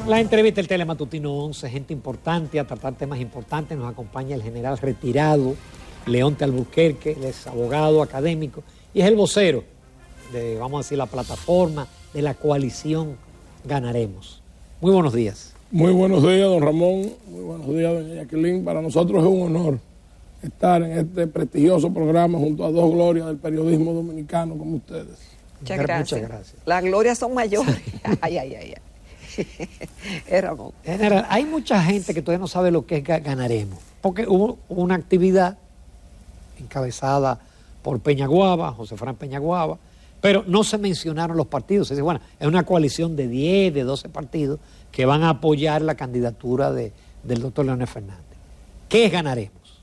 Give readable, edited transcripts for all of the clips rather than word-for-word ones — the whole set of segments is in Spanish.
La entrevista del Telematutino 11, gente importante, a tratar temas importantes. Nos acompaña el general retirado, Leonte Alburquerque, él es abogado, académico, y es el vocero de, vamos a decir, la plataforma de la coalición Ganaremos. Muy buenos días. Muy buenos días, don Ramón. Muy buenos días, doña Jacqueline. Para nosotros es un honor estar en este prestigioso programa junto a dos glorias del periodismo dominicano como ustedes. Muchas gracias. Muchas gracias. Las glorias son mayores. Ay. Ramón. General, hay mucha gente que todavía no sabe lo que es Ganaremos, porque hubo una actividad encabezada por Peñaguaba, José Fran Peñaguaba, pero no se mencionaron los partidos. Se dice, bueno, es una coalición de 10, de 12 partidos que van a apoyar la candidatura del doctor Leonel Fernández. ¿Qué es Ganaremos?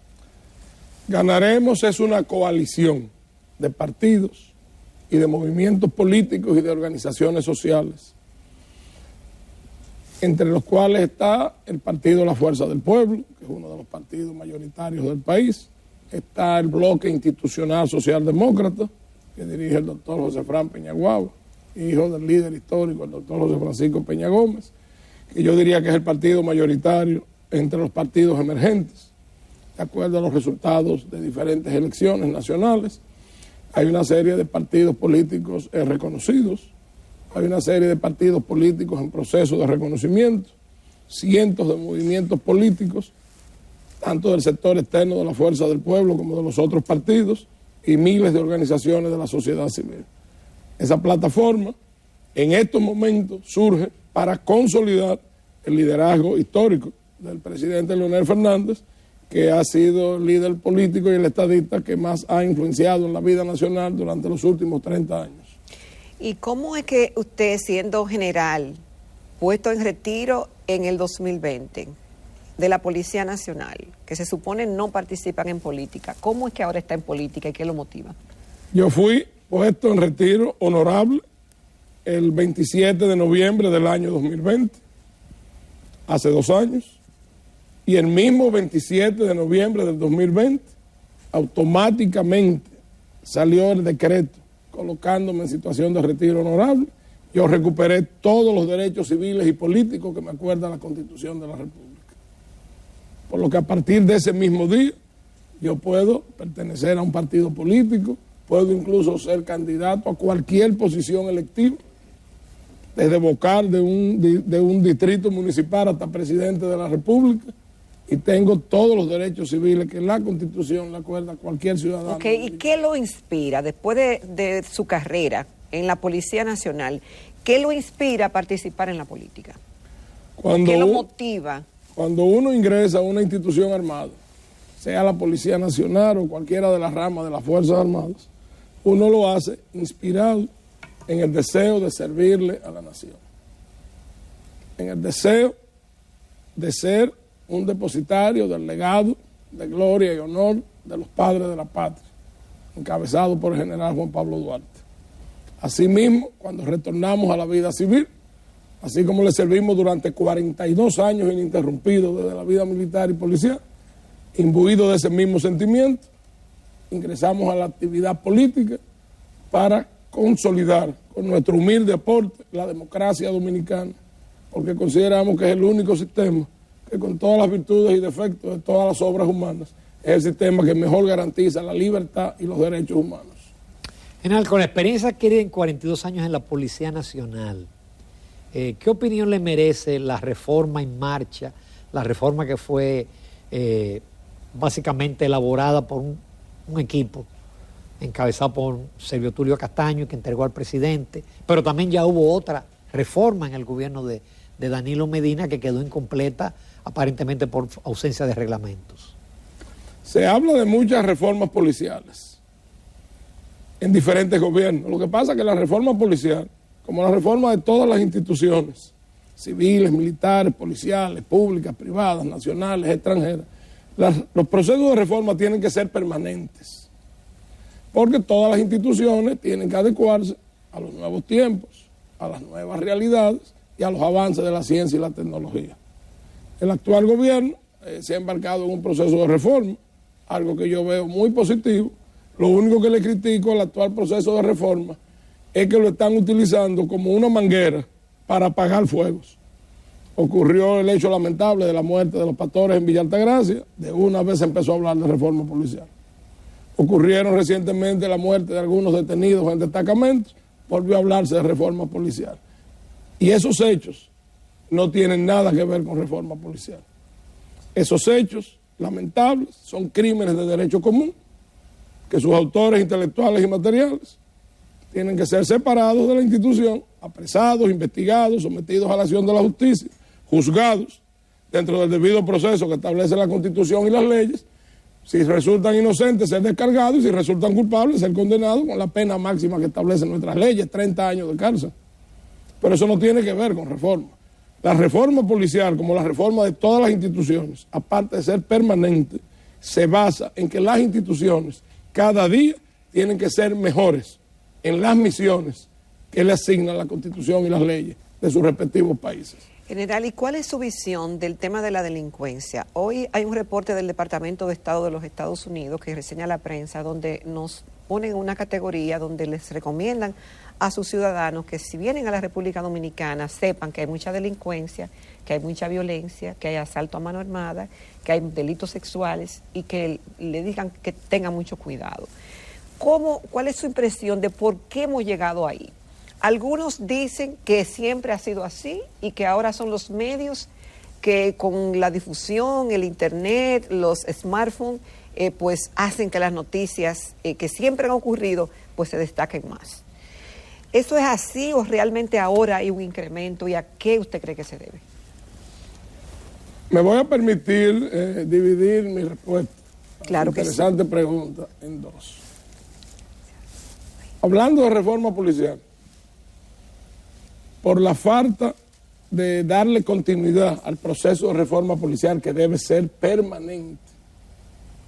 Ganaremos es una coalición de partidos y de movimientos políticos y de organizaciones sociales, entre los cuales está el Partido La Fuerza del Pueblo, que es uno de los partidos mayoritarios del país. Está el Bloque Institucional Socialdemócrata, que dirige el doctor José Fran Peñaguaba, hijo del líder histórico, el doctor José Francisco Peña Gómez, que yo diría que es el partido mayoritario entre los partidos emergentes, de acuerdo a los resultados de diferentes elecciones nacionales. Hay una serie de partidos políticos reconocidos, hay una serie de partidos políticos en proceso de reconocimiento, cientos de movimientos políticos, tanto del sector externo de la Fuerza del Pueblo como de los otros partidos, y miles de organizaciones de la sociedad civil. Esa plataforma en estos momentos surge para consolidar el liderazgo histórico del presidente Leonel Fernández, que ha sido el líder político y el estadista que más ha influenciado en la vida nacional durante los últimos 30 años. ¿Y cómo es que usted, siendo general, puesto en retiro en el 2020 de la Policía Nacional, que se supone no participan en política, cómo es que ahora está en política y qué lo motiva? Yo fui puesto en retiro honorable el 27 de noviembre del año 2020, hace 2 años, y el mismo 27 de noviembre del 2020, automáticamente salió el decreto colocándome en situación de retiro honorable. Yo recuperé todos los derechos civiles y políticos que me acuerda la Constitución de la República. Por lo que a partir de ese mismo día, yo puedo pertenecer a un partido político, puedo incluso ser candidato a cualquier posición electiva, desde vocal de un distrito municipal hasta presidente de la República, y tengo todos los derechos civiles que la Constitución le acuerda a cualquier ciudadano. Ok, ¿y qué lo inspira después de su carrera en la Policía Nacional? ¿Qué lo inspira a participar en la política? ¿Qué lo motiva? Cuando uno ingresa a una institución armada, sea la Policía Nacional o cualquiera de las ramas de las Fuerzas Armadas, uno lo hace inspirado en el deseo de servirle a la nación, en el deseo de ser un depositario del legado de gloria y honor de los padres de la patria, encabezado por el general Juan Pablo Duarte. Asimismo, cuando retornamos a la vida civil, así como le servimos durante 42 años ininterrumpidos desde la vida militar y policial, imbuidos de ese mismo sentimiento, ingresamos a la actividad política para consolidar con nuestro humilde aporte la democracia dominicana, porque consideramos que es el único sistema que, con todas las virtudes y defectos de todas las obras humanas, es el sistema que mejor garantiza la libertad y los derechos humanos. General, con la experiencia adquirida en 42 años en la Policía Nacional, ¿qué opinión le merece la reforma en marcha, la reforma que fue básicamente elaborada por un equipo encabezado por Servio Tulio Castaño, que entregó al presidente, pero también ya hubo otra reforma en el gobierno de Danilo Medina que quedó incompleta aparentemente por ausencia de reglamentos? Se habla de muchas reformas policiales en diferentes gobiernos. Lo que pasa es que la reforma policial, como la reforma de todas las instituciones, civiles, militares, policiales, públicas, privadas, nacionales, extranjeras, los procesos de reforma tienen que ser permanentes, porque todas las instituciones tienen que adecuarse a los nuevos tiempos, a las nuevas realidades y a los avances de la ciencia y la tecnología. El actual gobierno se ha embarcado en un proceso de reforma, algo que yo veo muy positivo. Lo único que le critico al actual proceso de reforma es que lo están utilizando como una manguera para apagar fuegos. ocurrió el hecho lamentable de la muerte de los pastores en Villa Altagracia, de una vez se empezó a hablar de reforma policial. Ocurrieron recientemente la muerte de algunos detenidos en destacamentos, volvió a hablarse de reforma policial. Y esos hechos no tienen nada que ver con reforma policial. Esos hechos lamentables son crímenes de derecho común, que sus autores intelectuales y materiales tienen que ser separados de la institución, apresados, investigados, sometidos a la acción de la justicia, juzgados dentro del debido proceso que establece la Constitución y las leyes. Si resultan inocentes, ser descargados, y si resultan culpables, ser condenados con la pena máxima que establecen nuestras leyes, 30 años de cárcel. Pero eso no tiene que ver con reforma. La reforma policial, como la reforma de todas las instituciones, aparte de ser permanente, se basa en que las instituciones cada día tienen que ser mejores en las misiones que le asignan la Constitución y las leyes de sus respectivos países. General, ¿y cuál es su visión del tema de la delincuencia? Hoy hay un reporte del Departamento de Estado de los Estados Unidos que reseña la prensa, donde nos ponen una categoría donde les recomiendan a sus ciudadanos que si vienen a la República Dominicana sepan que hay mucha delincuencia, que hay mucha violencia, que hay asalto a mano armada, que hay delitos sexuales y que le digan que tengan mucho cuidado. ¿Cuál es su impresión de por qué hemos llegado ahí? Algunos dicen que siempre ha sido así y que ahora son los medios que con la difusión, el internet, los smartphones, pues hacen que las noticias que siempre han ocurrido pues se destaquen más. ¿Eso es así o realmente ahora hay un incremento y a qué usted cree que se debe? Me voy a permitir dividir mi respuesta. Claro que sí. Interesante pregunta en dos. Hablando de reforma policial, por la falta de darle continuidad al proceso de reforma policial que debe ser permanente,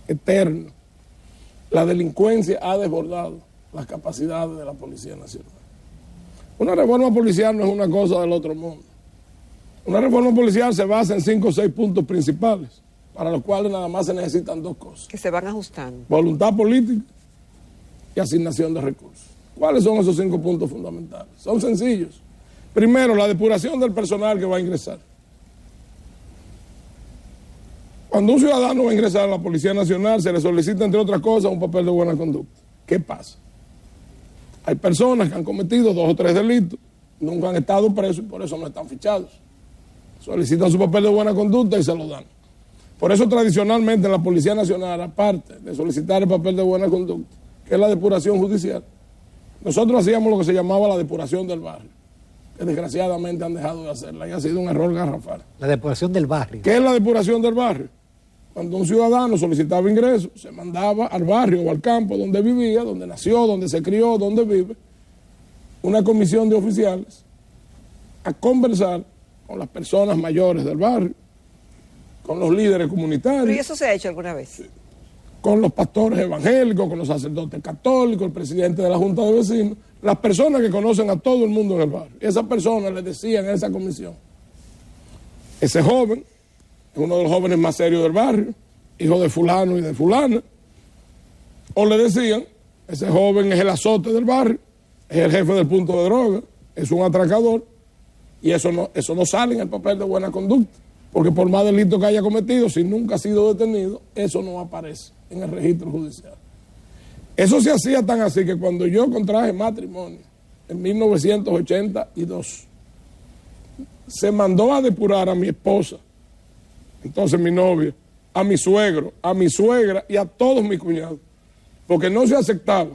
eterno, la delincuencia ha desbordado las capacidades de la Policía Nacional. Una reforma policial no es una cosa del otro mundo. Una reforma policial se basa en 5 o 6 puntos principales, para los cuales nada más se necesitan 2 cosas. Que se van ajustando. Voluntad política y asignación de recursos. ¿Cuáles son esos 5 puntos fundamentales? Son sencillos. Primero, la depuración del personal que va a ingresar. Cuando un ciudadano va a ingresar a la Policía Nacional, se le solicita, entre otras cosas, un papel de buena conducta. ¿Qué pasa? Hay personas que han cometido 2 o 3 delitos, nunca han estado presos y por eso no están fichados. Solicitan su papel de buena conducta y se lo dan. Por eso, tradicionalmente, en la Policía Nacional, aparte de solicitar el papel de buena conducta, que es la depuración judicial, nosotros hacíamos lo que se llamaba la depuración del barrio, que desgraciadamente han dejado de hacerla y ha sido un error garrafal. La depuración del barrio. ¿Qué es la depuración del barrio? Cuando un ciudadano solicitaba ingreso, se mandaba al barrio o al campo donde vivía, donde nació, donde se crió, donde vive, una comisión de oficiales a conversar con las personas mayores del barrio, con los líderes comunitarios. ¿Pero y eso se ha hecho alguna vez? Sí. Con los pastores evangélicos, con los sacerdotes católicos, el presidente de la Junta de Vecinos, las personas que conocen a todo el mundo en el barrio. Y esas personas les decían en esa comisión, ese joven es uno de los jóvenes más serios del barrio, hijo de fulano y de fulana. O le decían, ese joven es el azote del barrio, es el jefe del punto de droga, es un atracador, y eso no sale en el papel de buena conducta, porque por más delito que haya cometido, si nunca ha sido detenido, eso no aparece en el registro judicial. Eso se hacía tan así que cuando yo contraje matrimonio en 1982, se mandó a depurar a mi esposa, entonces mi novia, a mi suegro, a mi suegra y a todos mis cuñados, porque no se aceptaba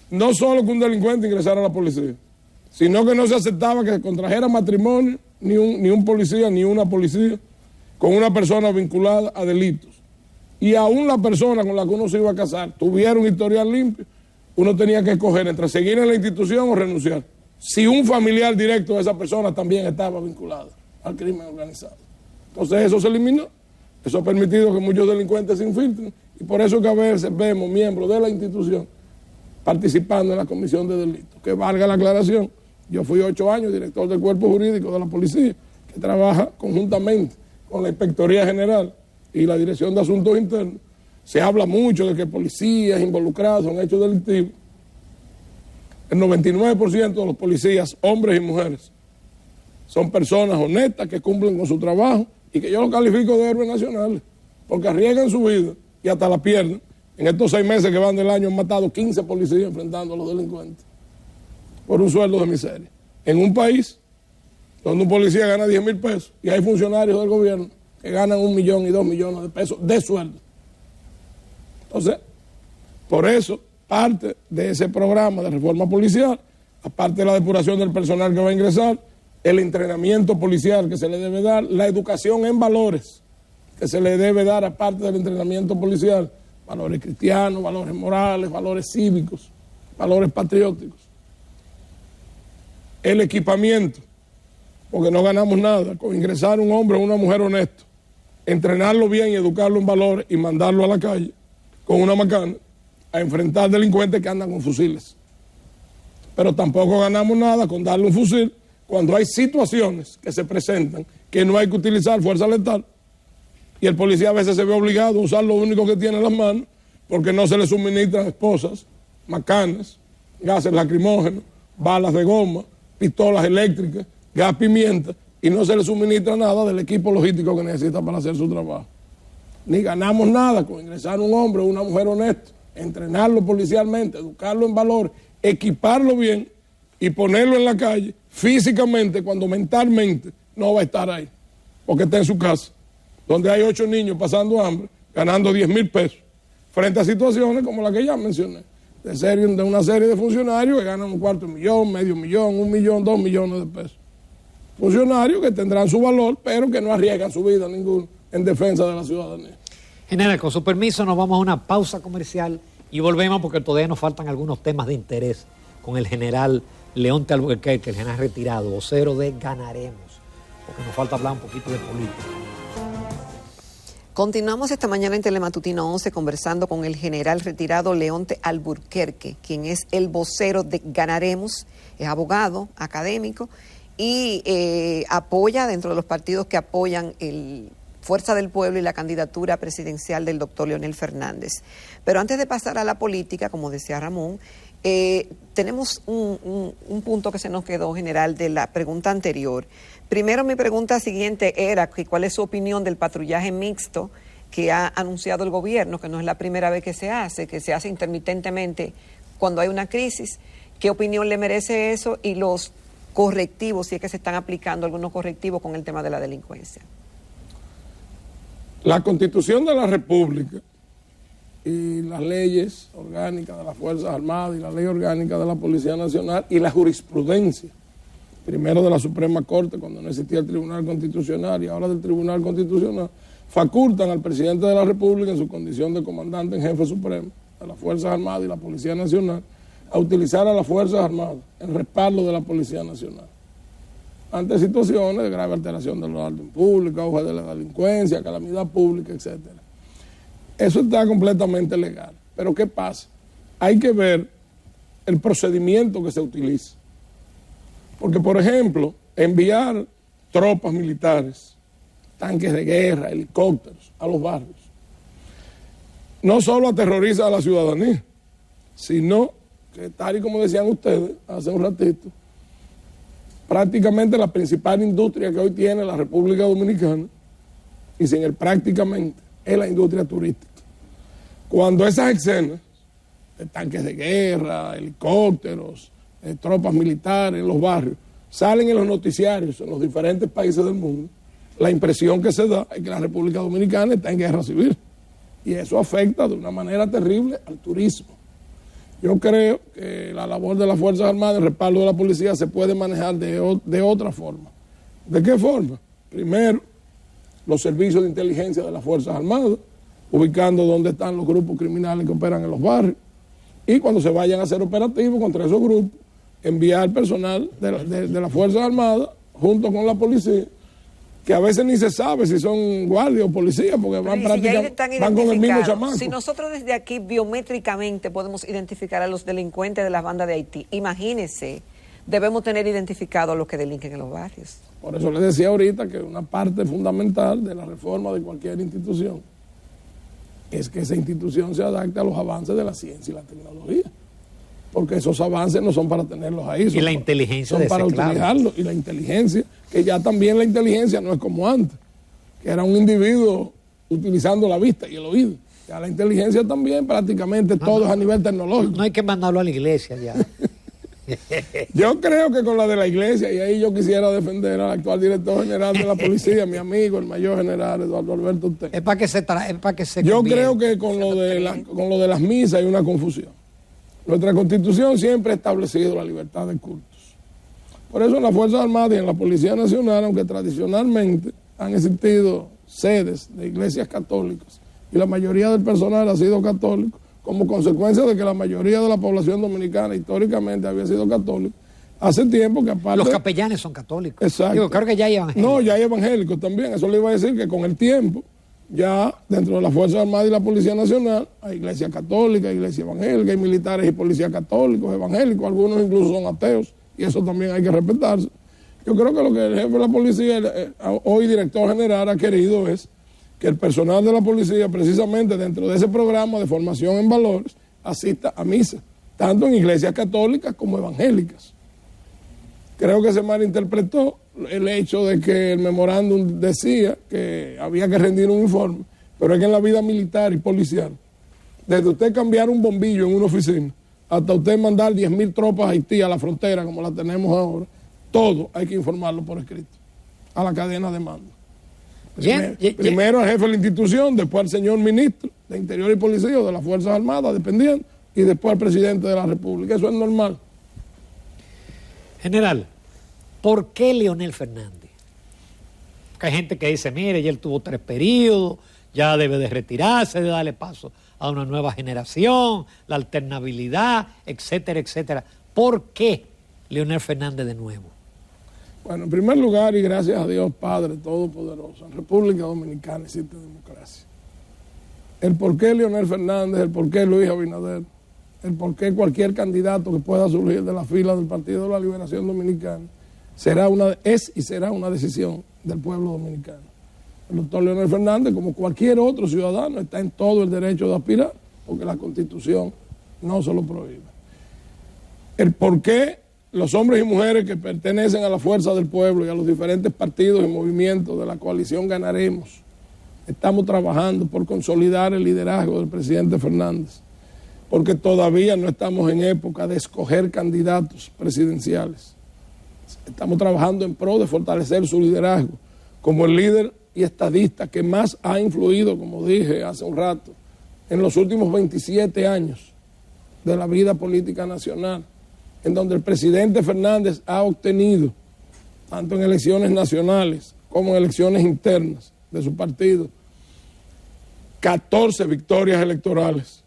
no solo que un delincuente ingresara a la policía, sino que no se aceptaba que se contrajera matrimonio ni un policía ni una policía con una persona vinculada a delitos. Y aún la persona con la que uno se iba a casar tuviera un historial limpio, uno tenía que escoger entre seguir en la institución o renunciar, si un familiar directo de esa persona también estaba vinculado al crimen organizado. Entonces eso se eliminó, eso ha permitido que muchos delincuentes se infiltren, y por eso que a veces vemos miembros de la institución participando en la comisión de delitos. Que valga la aclaración, yo fui 8 años director del cuerpo jurídico de la policía, que trabaja conjuntamente con la Inspectoría General y la Dirección de Asuntos Internos. Se habla mucho de que policías involucrados en hechos delictivos. El 99% de los policías, hombres y mujeres, son personas honestas que cumplen con su trabajo y que yo los califico de héroes nacionales, porque arriesgan su vida y hasta la pierden. En estos 6 meses que van del año han matado 15 policías enfrentando a los delincuentes por un sueldo de miseria. En un país donde un policía gana 10,000 pesos y hay funcionarios del gobierno que ganan 1 millón y 2 millones de pesos de sueldo. Entonces, por eso, parte de ese programa de reforma policial, aparte de la depuración del personal que va a ingresar, el entrenamiento policial que se le debe dar, la educación en valores que se le debe dar aparte del entrenamiento policial, valores cristianos, valores morales, valores cívicos, valores patrióticos. El equipamiento, porque no ganamos nada con ingresar un hombre o una mujer honesto, entrenarlo bien y educarlo en valores y mandarlo a la calle con una macana a enfrentar delincuentes que andan con fusiles. Pero tampoco ganamos nada con darle un fusil cuando hay situaciones que se presentan que no hay que utilizar fuerza letal y el policía a veces se ve obligado a usar lo único que tiene en las manos porque no se le suministran esposas, macanas, gases lacrimógenos, balas de goma, pistolas eléctricas, gas pimienta y no se le suministra nada del equipo logístico que necesita para hacer su trabajo. Ni ganamos nada con ingresar un hombre o una mujer honesto, entrenarlo policialmente, educarlo en valor, equiparlo bien y ponerlo en la calle físicamente cuando mentalmente no va a estar ahí, porque está en su casa, donde hay 8 niños pasando hambre, ganando 10,000 pesos, frente a situaciones como la que ya mencioné, de una serie de funcionarios que ganan $250,000, $500,000, $1 millón, $2 millones de pesos. Funcionarios que tendrán su valor, pero que no arriesgan su vida ninguno en defensa de la ciudadanía. General, con su permiso nos vamos a una pausa comercial y volvemos porque todavía nos faltan algunos temas de interés con el general Leonte Alburquerque, el general retirado, vocero de Ganaremos, porque nos falta hablar un poquito de política. Continuamos esta mañana en Telematutino 11 conversando con el general retirado Leonte Alburquerque, quien es el vocero de Ganaremos, es abogado, académico y apoya dentro de los partidos que apoyan el Fuerza del Pueblo y la candidatura presidencial del doctor Leonel Fernández. Pero antes de pasar a la política, como decía Ramón, tenemos un punto que se nos quedó, general, de la pregunta anterior. Primero, mi pregunta siguiente era que cuál es su opinión del patrullaje mixto que ha anunciado el gobierno, que no es la primera vez que se hace intermitentemente cuando hay una crisis. ¿Qué opinión le merece eso y los correctivos, si es que se están aplicando algunos correctivos con el tema de la delincuencia? La Constitución de la República y las leyes orgánicas de las Fuerzas Armadas y la ley orgánica de la Policía Nacional y la jurisprudencia, primero de la Suprema Corte cuando no existía el Tribunal Constitucional y ahora del Tribunal Constitucional, facultan al presidente de la República en su condición de comandante en jefe supremo de las Fuerzas Armadas y la Policía Nacional a utilizar a las Fuerzas Armadas en respaldo de la Policía Nacional ante situaciones de grave alteración del orden público, auge de la delincuencia, calamidad pública, etc. Eso está completamente legal. Pero ¿qué pasa? Hay que ver el procedimiento que se utiliza. Porque, por ejemplo, enviar tropas militares, tanques de guerra, helicópteros a los barrios, no solo aterroriza a la ciudadanía, sino que, tal y como decían ustedes hace un ratito, prácticamente la principal industria que hoy tiene la República Dominicana, y sin el prácticamente, es la industria turística. Cuando esas escenas de tanques de guerra, helicópteros, tropas militares en los barrios, salen en los noticiarios en los diferentes países del mundo, la impresión que se da es que la República Dominicana está en guerra civil. Y eso afecta de una manera terrible al turismo. Yo creo que la labor de las Fuerzas Armadas, el respaldo de la policía, se puede manejar de otra forma. ¿De qué forma? Primero, los servicios de inteligencia de las Fuerzas Armadas, ubicando dónde están los grupos criminales que operan en los barrios. Y cuando se vayan a hacer operativos contra esos grupos, enviar personal de las Fuerzas Armadas junto con la policía, que a veces ni se sabe si son guardias o policías, porque van con el mismo chamaco. Si nosotros desde aquí biométricamente podemos identificar a los delincuentes de las bandas de Haití, imagínense, debemos tener identificados a los que delinquen en los barrios. Por eso les decía ahorita que una parte fundamental de la reforma de cualquier institución es que esa institución se adapte a los avances de la ciencia y la tecnología. Porque esos avances no son para tenerlos ahí. Y la inteligencia son de para ese, utilizarlos. Claro. Y la inteligencia que ya también la inteligencia no es como antes, que era un individuo utilizando la vista y el oído. Ya la inteligencia también prácticamente todo es a nivel tecnológico. No hay que mandarlo a la iglesia ya. Yo creo que con la de la iglesia, y ahí yo quisiera defender al actual director general de la policía, mi amigo, el mayor general Eduardo Alberto Ortega. Es para que se Yo conviene. creo que con lo de las misas hay una confusión. Nuestra Constitución siempre ha establecido la libertad de cultos. Por eso en las Fuerzas Armadas y en la Policía Nacional, aunque tradicionalmente han existido sedes de iglesias católicas y la mayoría del personal ha sido católico, como consecuencia de que la mayoría de la población dominicana históricamente había sido católica, hace tiempo que aparte... Los capellanes son católicos. Exacto. Digo, creo que ya hay evangélicos. No, ya hay evangélicos también. Eso le iba a decir que con el tiempo, ya dentro de las Fuerzas Armadas y la Policía Nacional, hay iglesias católicas, iglesias evangélicas, hay militares y policías católicos, evangélicos, algunos incluso son ateos, y eso también hay que respetarse. Yo creo que lo que el jefe de la policía, hoy director general, ha querido es que el personal de la policía, precisamente dentro de ese programa de formación en valores, asista a misa, tanto en iglesias católicas como evangélicas. Creo que se malinterpretó el hecho de que el memorándum decía que había que rendir un informe, pero es que en la vida militar y policial, desde usted cambiar un bombillo en una oficina, hasta usted mandar 10.000 tropas a Haití a la frontera, como la tenemos ahora, todo hay que informarlo por escrito, a la cadena de mando. Primero al jefe de la institución, después al señor ministro de Interior y Policía o de las Fuerzas Armadas, dependiendo, y después al presidente de la República. Eso es normal. General, ¿por qué Leonel Fernández? Porque hay gente que dice, mire, ya él tuvo 3 periodos, ya debe de retirarse, de darle paso a una nueva generación, la alternabilidad, etcétera, etcétera. ¿Por qué Leonel Fernández de nuevo? Bueno, en primer lugar, y gracias a Dios Padre Todopoderoso, en República Dominicana existe democracia. El por qué Leonel Fernández, el por qué Luis Abinader, el por qué cualquier candidato que pueda surgir de la fila del Partido de la Liberación Dominicana es y será una decisión del pueblo dominicano. El doctor Leonel Fernández, como cualquier otro ciudadano, está en todo el derecho de aspirar, porque la Constitución no se lo prohíbe. El por qué los hombres y mujeres que pertenecen a la fuerza del pueblo y a los diferentes partidos y movimientos de la coalición Ganaremos, estamos trabajando por consolidar el liderazgo del presidente Fernández, porque todavía no estamos en época de escoger candidatos presidenciales. Estamos trabajando en pro de fortalecer su liderazgo como el líder y estadista que más ha influido, como dije hace un rato, en los últimos 27 años de la vida política nacional, en donde el presidente Fernández ha obtenido, tanto en elecciones nacionales como en elecciones internas de su partido, 14 victorias electorales.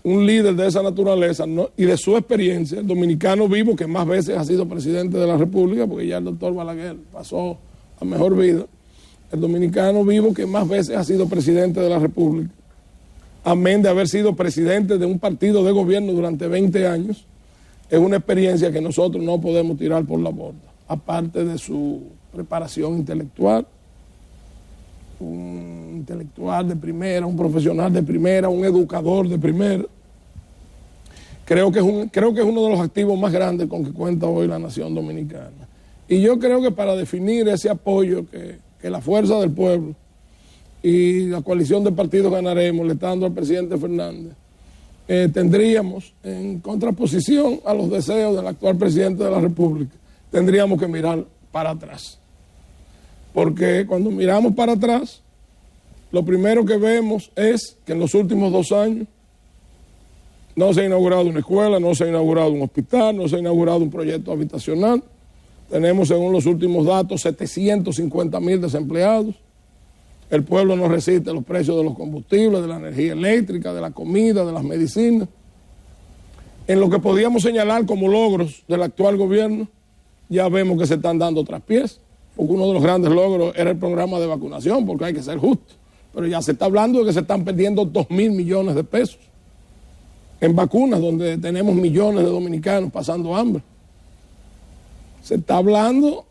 Un líder de esa naturaleza, ¿no? Y de su experiencia, el dominicano vivo que más veces ha sido presidente de la República, porque ya el doctor Balaguer pasó a mejor vida, el dominicano vivo que más veces ha sido presidente de la República, amén de haber sido presidente de un partido de gobierno durante 20 años, es una experiencia que nosotros no podemos tirar por la borda, aparte de su preparación intelectual, un intelectual de primera, un profesional de primera, un educador de primera. Creo que es uno de los activos más grandes con que cuenta hoy la nación dominicana. Y yo creo que para definir ese apoyo que la fuerza del pueblo y la coalición de partidos Ganaremos le está dando al presidente Fernández, tendríamos, en contraposición a los deseos del actual presidente de la República, tendríamos que mirar para atrás. Porque cuando miramos para atrás, lo primero que vemos es que en los últimos 2 años no se ha inaugurado una escuela, no se ha inaugurado un hospital, no se ha inaugurado un proyecto habitacional. Tenemos, según los últimos datos, 750,000 desempleados. El pueblo no resiste los precios de los combustibles, de la energía eléctrica, de la comida, de las medicinas. En lo que podíamos señalar como logros del actual gobierno, ya vemos que se están dando traspiés, porque uno de los grandes logros era el programa de vacunación, porque hay que ser justo. Pero ya se está hablando de que se están perdiendo 2.000 millones de pesos en vacunas, donde tenemos millones de dominicanos pasando hambre. Se está hablando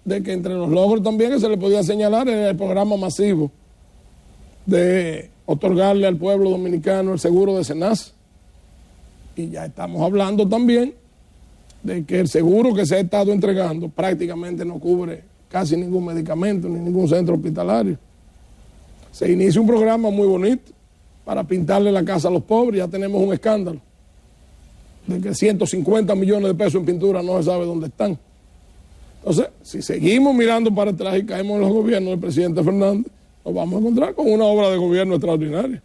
de que entre los logros también que se le podía señalar en el programa masivo de otorgarle al pueblo dominicano el seguro de SENASA. Y ya estamos hablando también de que el seguro que se ha estado entregando prácticamente no cubre casi ningún medicamento ni ningún centro hospitalario. Se inicia un programa muy bonito para pintarle la casa a los pobres. Ya tenemos un escándalo de que 150 millones de pesos en pintura no se sabe dónde están. Entonces, si seguimos mirando para atrás y caemos en los gobiernos del presidente Fernández, nos vamos a encontrar con una obra de gobierno extraordinaria.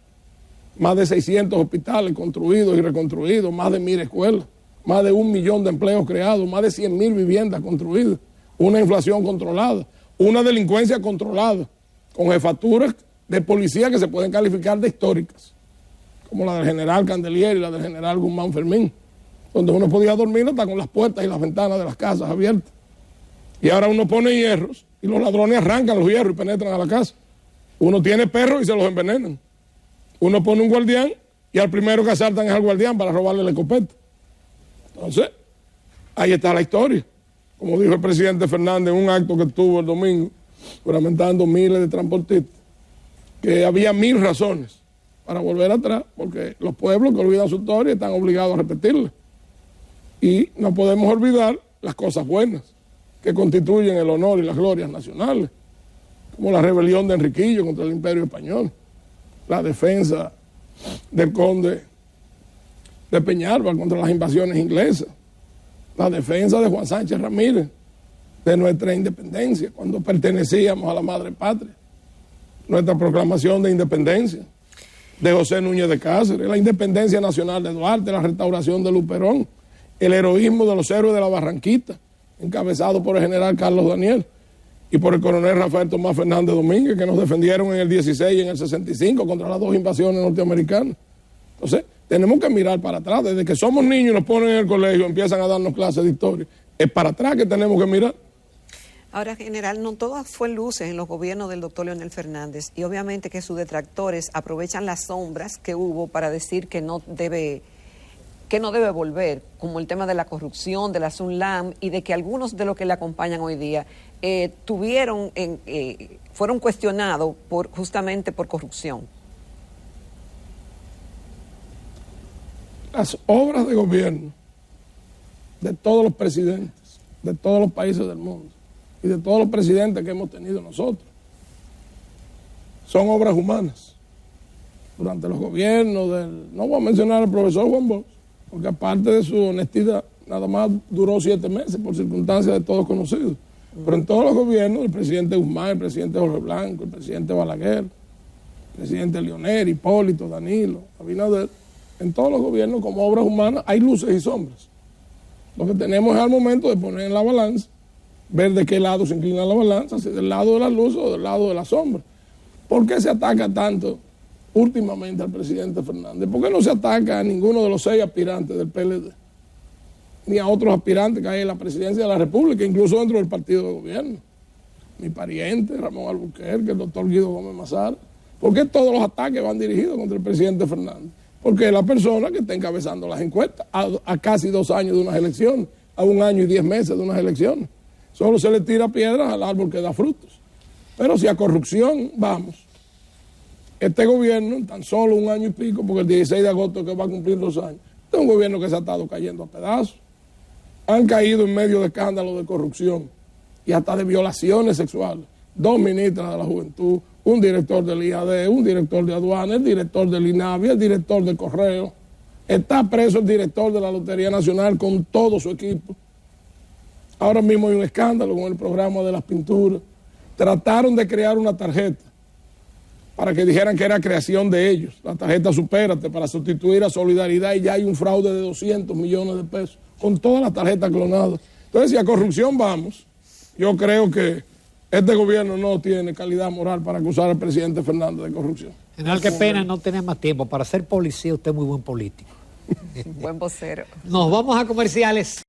Más de 600 hospitales construidos y reconstruidos, más de 1000 escuelas, más de 1 millón de empleos creados, más de 100.000 viviendas construidas, una inflación controlada, una delincuencia controlada, con jefaturas de policía que se pueden calificar de históricas, como la del general Candelier y la del general Guzmán Fermín, donde uno podía dormir hasta con las puertas y las ventanas de las casas abiertas. Y ahora uno pone hierros y los ladrones arrancan los hierros y penetran a la casa. Uno tiene perros y se los envenenan. Uno pone un guardián y al primero que asaltan es al guardián para robarle la escopeta. Entonces, ahí está la historia. Como dijo el presidente Fernández en un acto que tuvo el domingo, juramentando miles de transportistas, que había 1000 razones para volver atrás, porque los pueblos que olvidan su historia están obligados a repetirla. Y no podemos olvidar las cosas buenas que constituyen el honor y las glorias nacionales, como la rebelión de Enriquillo contra el Imperio Español, la defensa del conde de Peñalba contra las invasiones inglesas, la defensa de Juan Sánchez Ramírez de nuestra independencia cuando pertenecíamos a la madre patria, nuestra proclamación de independencia, de José Núñez de Cáceres, la independencia nacional de Duarte, la restauración de Luperón, el heroísmo de los héroes de la Barranquita, encabezado por el general Carlos Daniel y por el coronel Rafael Tomás Fernández Domínguez, que nos defendieron en el 16 y en el 65 contra las 2 invasiones norteamericanas. Entonces, tenemos que mirar para atrás. Desde que somos niños y nos ponen en el colegio, empiezan a darnos clases de historia. Es para atrás que tenemos que mirar. Ahora, general, no todo fue luces en los gobiernos del doctor Leonel Fernández, y obviamente que sus detractores aprovechan las sombras que hubo para decir que no debe volver, como el tema de la corrupción, de la SUNLAM, y de que algunos de los que le acompañan hoy día fueron cuestionados justamente por corrupción. Las obras de gobierno de todos los presidentes, de todos los países del mundo, y de todos los presidentes que hemos tenido nosotros, son obras humanas. Durante los gobiernos no voy a mencionar al profesor Juan Bosch, porque aparte de su honestidad, nada más duró 7 meses por circunstancias de todos conocidos. Pero en todos los gobiernos, el presidente Guzmán, el presidente Jorge Blanco, el presidente Balaguer, el presidente Leonel, Hipólito, Danilo, Abinader, en todos los gobiernos como obras humanas hay luces y sombras. Lo que tenemos es al momento de poner en la balanza, ver de qué lado se inclina la balanza, si del lado de la luz o del lado de la sombra. ¿Por qué se ataca tanto últimamente al presidente Fernández? ¿Por qué no se ataca a ninguno de los 6 aspirantes del PLD? Ni a otros aspirantes que hay en la presidencia de la República, incluso dentro del partido de gobierno. Mi pariente, Ramón Albuquerque, el doctor Guido Gómez Mazara. ¿Por qué todos los ataques van dirigidos contra el presidente Fernández? Porque es la persona que está encabezando las encuestas a casi 2 años de unas elecciones, a 1 año y 10 meses de unas elecciones. Solo se le tira piedras al árbol que da frutos. Pero si a corrupción vamos, este gobierno, en tan solo 1 año y pico, porque el 16 de agosto que va a cumplir 2 años, este es un gobierno que se ha estado cayendo a pedazos. Han caído en medio de escándalos de corrupción y hasta de violaciones sexuales. 2 ministras de la Juventud, un director del IAD, un director de aduana, el director del INAVI, el director de Correo. Está preso el director de la Lotería Nacional con todo su equipo. Ahora mismo hay un escándalo con el programa de las pinturas. Trataron de crear una tarjeta para que dijeran que era creación de ellos. La tarjeta Supérate para sustituir a Solidaridad, y ya hay un fraude de 200 millones de pesos con todas las tarjetas clonadas. Entonces, si a corrupción vamos, yo creo que este gobierno no tiene calidad moral para acusar al presidente Fernández de corrupción. General, qué pena no tener más tiempo. Para ser policía usted es muy buen político. Buen vocero. Nos vamos a comerciales.